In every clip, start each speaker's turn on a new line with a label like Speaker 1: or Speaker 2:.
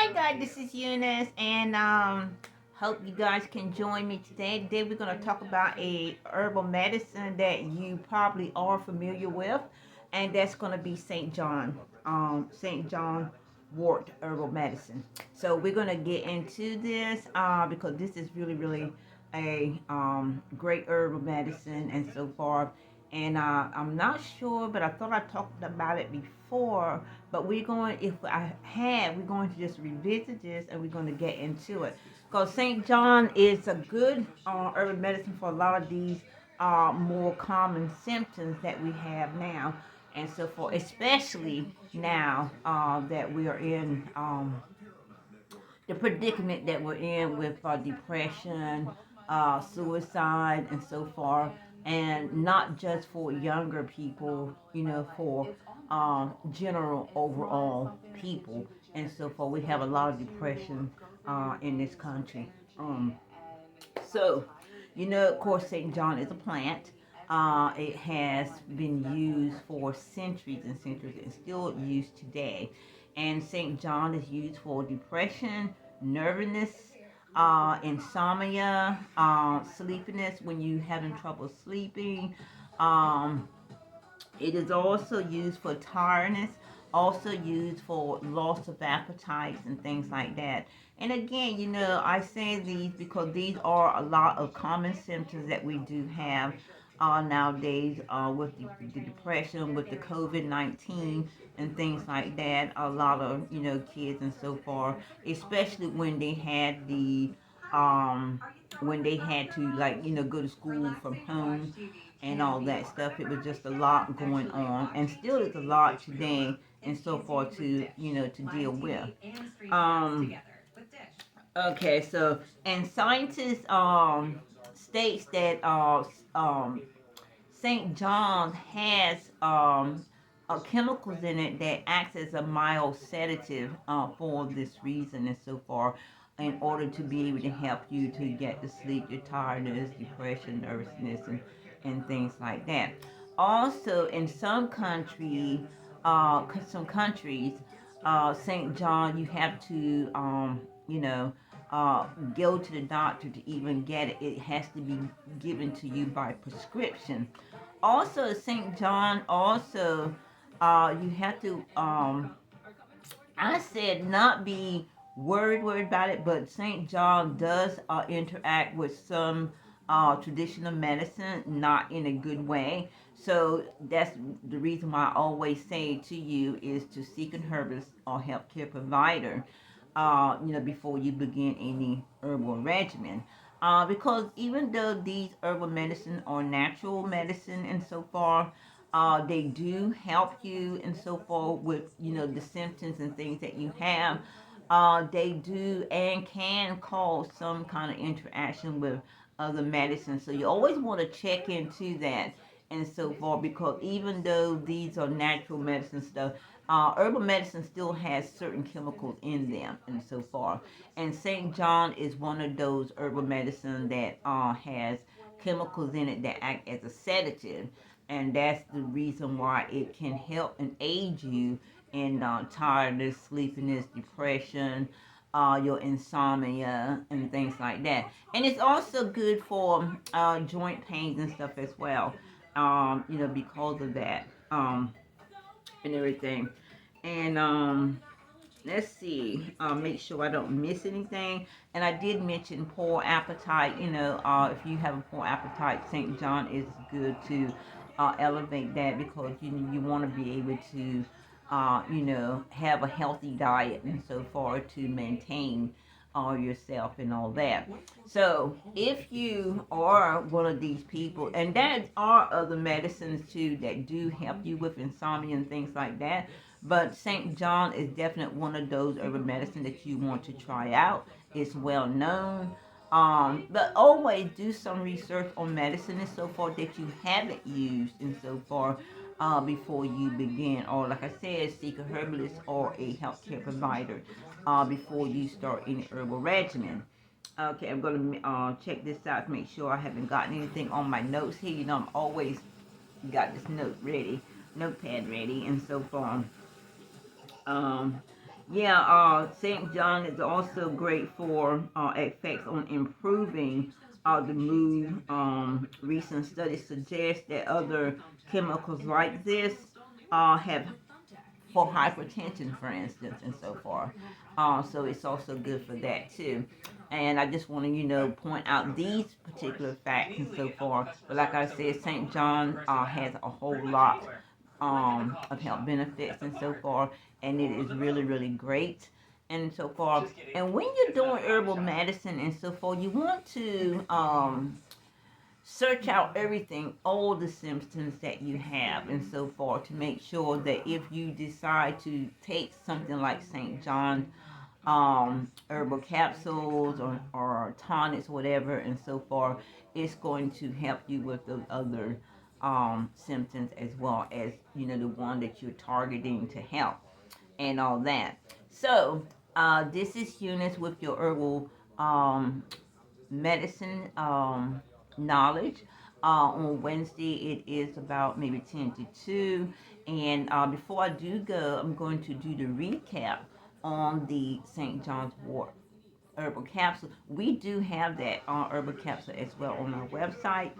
Speaker 1: Hi guys, this is Eunice, and hope you guys can join me today. Today we're going to talk about a herbal medicine that you probably are familiar with, and that's going to be St. John Wort herbal medicine. So we're going to get into this because this is really a great herbal medicine, and so far. And I'm not sure, but I thought I talked about it before. But we're going to just revisit this and we're going to get into it. Because St. John is a good herbal medicine for a lot of these more common symptoms that we have now. And so forth, especially now that we are in the predicament that we're in with depression, suicide, and so far, and not just for younger people, for general overall people, and so forth. We have a lot of depression in this country. So, of course, St. John is a plant. It has been used for centuries and centuries and still used today. And St. John is used for depression, nervousness, insomnia, sleepiness when you're having trouble sleeping. Um, it is also used for tiredness, also used for loss of appetites and things like that. And again, I say these because these are a lot of common symptoms that we do have nowadays with the depression, with the COVID-19 and things like that. A lot of, kids and so forth, especially um, when they had to, like, go to school from home and all that stuff. It was just a lot going on, and still is a lot today, and so forth to to deal with. Um, okay, so and scientists states that St. John has chemicals in it that acts as a mild sedative for this reason and so far, in order to be able to help you to get to sleep, your tiredness, depression, nervousness, and things like that. Also, in some countries, St. John, you have to, go to the doctor to even get it. It has to be given to you by prescription. Also, St. John, also, you have to, I said not be worried about it, but St. John does interact with some traditional medicine, not in a good way. So that's the reason why I always say to you is to seek an herbalist or healthcare provider, before you begin any herbal regimen. Because even though these herbal medicine are natural medicine and so far, they do help you and so forth with the symptoms and things that you have. They do and can cause some kind of interaction with other medicine. So you always want to check into that and so forth, because even though these are natural medicine stuff, herbal medicine still has certain chemicals in them and so far. And St. John is one of those herbal medicine that has chemicals in it that act as a sedative, and that's the reason why it can help and aid you in tiredness, sleepiness, depression, your insomnia, and things like that. And it's also good for joint pains and stuff as well, because of that and everything. And let's see, make sure I don't miss anything. And I did mention poor appetite. If you have a poor appetite, St. John is good to elevate that, because you want to be able to, have a healthy diet and so forth to maintain yourself and all that. So if you are one of these people, and there are other medicines too that do help you with insomnia and things like that, but St. John is definitely one of those herbal medicine that you want to try out. It's well known. But always do some research on medicine and so forth that you haven't used and so forth before you begin. Or, like I said, seek a herbalist or a healthcare provider before you start any herbal regimen. Okay, I'm going to check this out to make sure I haven't gotten anything on my notes here. I'm always got this notepad ready and so forth. Um, Yeah, St. John is also great for effects on improving the mood. Recent studies suggest that other chemicals like this have for hypertension, for instance, and so forth. So it's also good for that too. And I just want to, point out these particular facts and so forth. But like I said, St. John has a whole lot of health benefits and so forth, and it is really, really great and so forth. And when you're doing herbal medicine and so forth, you want to search out everything, all the symptoms that you have and so forth, to make sure that if you decide to take something like St. John herbal capsules or tonics, whatever, and so forth, it's going to help you with those other symptoms as well as, the one that you're targeting to help and all that. So, this is Eunice with your herbal medicine knowledge. On Wednesday, it is about maybe 10 to 2. And before I do go, I'm going to do the recap on the St. John's Wort herbal capsule. We do have that herbal capsule as well on our website.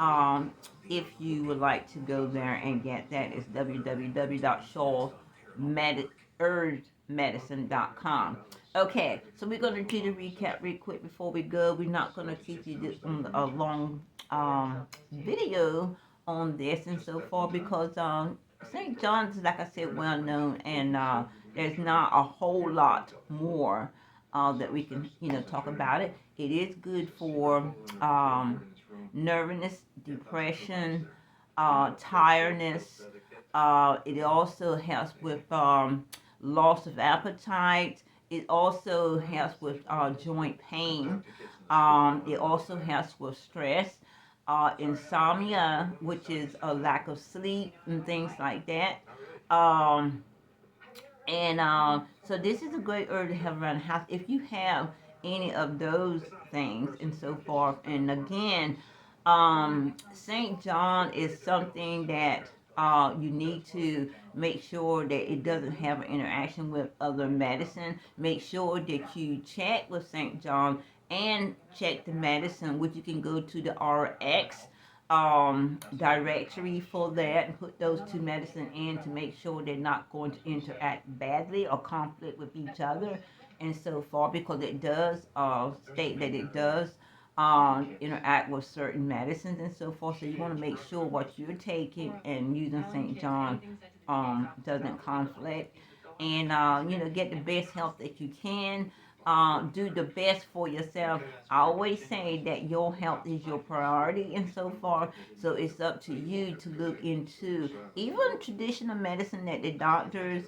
Speaker 1: Um, if you would like to go there and get that, it's www.shawsherbsmedicine.com. Okay, so we're going to do the recap real quick before we go. We're not going to keep you on a long video on this and so forth because St. John's, like I said, well known, and there's not a whole lot more that we can, talk about it. It is good for nervousness, depression, tiredness. It also helps with loss of appetite. It also helps with joint pain. It also helps with stress, insomnia, which is a lack of sleep and things like that. Um, and so this is a great herb to have around the house if you have any of those things and so forth. And again, St. John is something that you need to make sure that it doesn't have an interaction with other medicine. Make sure that you check with St. John and check the medicine, which you can go to the RX directory for that and put those two medicine in to make sure they're not going to interact badly or conflict with each other and so forth, because it does state that it does interact with certain medicines and so forth. So you want to make sure what you're taking and using St. John doesn't conflict, and get the best help that you can. Do the best for yourself. I always say that your health is your priority and so far. So it's up to you to look into even traditional medicine that the doctors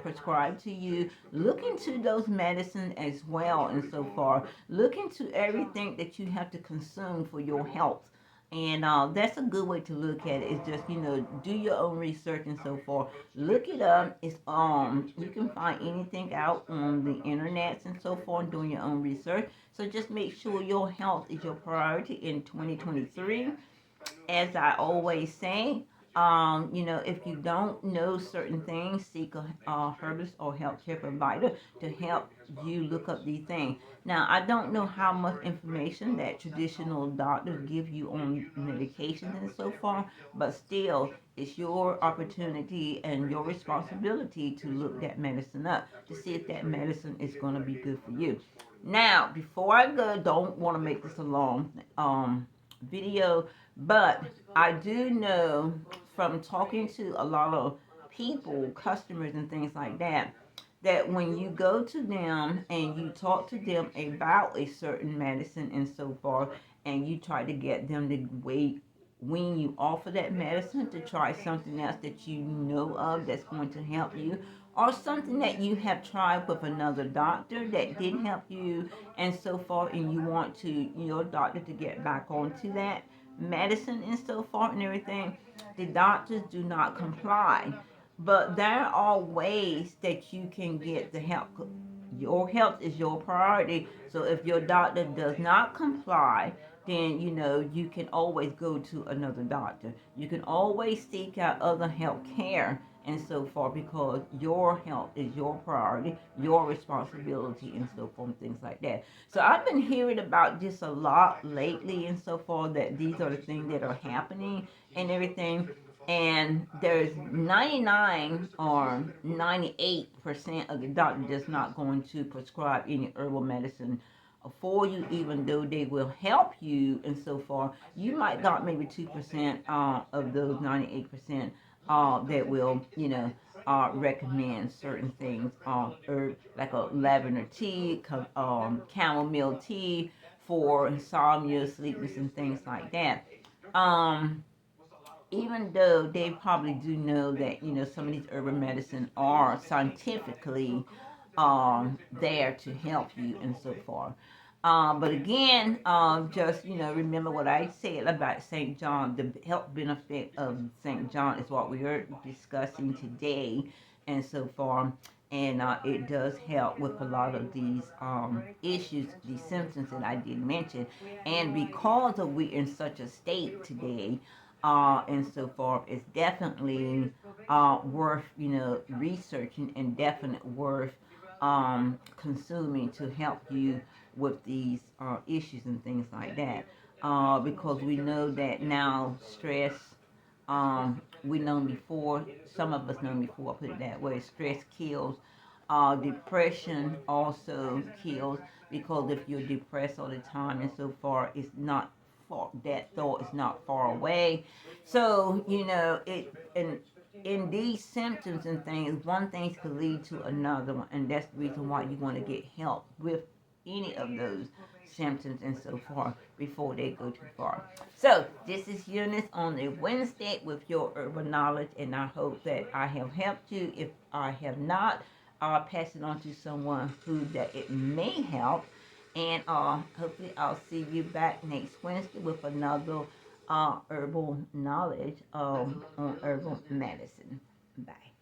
Speaker 1: prescribe to you. Look into those medicines as well and so far. Look into everything that you have to consume for your health. And that's a good way to look at it. It's just, do your own research and so forth. Look it up. It's you can find anything out on the internet and so forth, doing your own research. So just make sure your health is your priority in 2023. As I always say, if you don't know certain things, seek a herbalist or healthcare provider to help you look up these things. Now, I don't know how much information that traditional doctors give you on medications and so forth, but still, it's your opportunity and your responsibility to look that medicine up to see if that medicine is going to be good for you. Now, before I go, don't want to make this a long video, but I do know from talking to a lot of people, customers, and things like that, that when you go to them and you talk to them about a certain medicine and so forth, and you try to get them to wait when you offer that medicine to try something else that you know of that's going to help you, or something that you have tried with another doctor that did help you and so forth, and you want to your doctor to get back onto that medicine and so forth and everything, the doctors do not comply. But there are ways that you can get the help. Your health is your priority. So if your doctor does not comply, then you can always go to another doctor. You can always seek out other health care and so forth, because your health is your priority, your responsibility, and so forth, and things like that. So I've been hearing about this a lot lately, and so forth, that these are the things that are happening and everything. And there's 99 or 98% of the doctor that's not going to prescribe any herbal medicine for you, even though they will help you and so far. You might got maybe 2% of those 98% that will, recommend certain things, herb, like a lavender tea, chamomile tea for insomnia, sleepiness, and things like that. Um, Even though they probably do know that some of these herbal medicine are scientifically there to help you and so forth. But again, just remember what I said about St. John. The health benefit of St. John is what we are discussing today, and so far. And it does help with a lot of these issues, these symptoms that I did mention. And because of we're in such a state today, and so forth, it's definitely worth researching, and definitely worth consuming to help you with these issues and things like that. Because we know that now stress, we know before, some of us know before, put it that way, stress kills. Depression also kills, because if you're depressed all the time and so far, it's not far, that thought is not far away. So, in these symptoms and things, one thing could lead to another one, and that's the reason why you want to get help with any of those symptoms and so forth before they go too far. So this is Eunice on a Wednesday with your herbal knowledge, and I hope that I have helped you. If I have not, I'll pass it on to someone who that it may help, and hopefully I'll see you back next Wednesday with another herbal knowledge on herbal medicine. Bye.